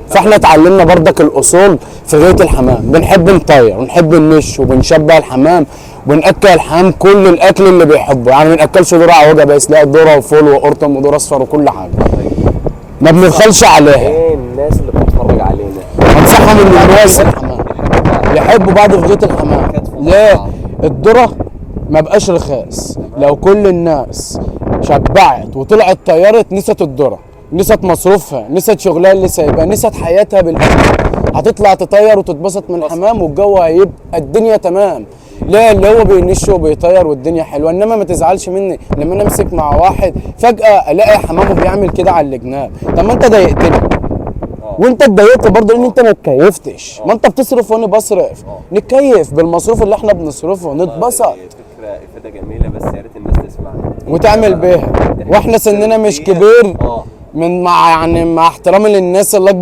فاحنا اتعلمنا بردك الاصول في غايه الحمام، بنحب نطير ونحب ننش وبنشبع الحمام وناكل الحمام كل الاكل اللي بيحبه، يعني ما ناكلش ذره عوجه بس، لا ذره وفول وقرطم وذره اصفر وكل حاجه، ما بنبخلش عليها. ايه الناس اللي بتتفرج علينا انصحهم ان الناس يحبوا بعض في غايه الحمام. ليه؟ الذره ما بقاش رخاص، لو كل الناس شبعت وطلعت طيرت نسيت الذره، نسيت مصروفها، نسيت شغلها اللي سايبها، نسيت حياتها بالحمام، هتطلع تطير وتتبسط من الحمام والجو هيبقى الدنيا تمام. ليه؟ اللي هو بينش وبيطير والدنيا حلوه. انما ما تزعلش مني لما انا امسك مع واحد فجاه الاقي حمامه بيعمل كده على الجناب، طب ما انت ضايقتني وانت اتضايقت برضه لان انت ما اتكيفتش، ما انت بتصرف وانا بصرف، نتكيف بالمصروف اللي احنا بنصرفه نتبسط. فكره افاده جميله، بس يا ريت الناس تسمعها وتعمل بيها، واحنا سننا مش كبير، من مع يعني مع احترامي للناس اللي اكبر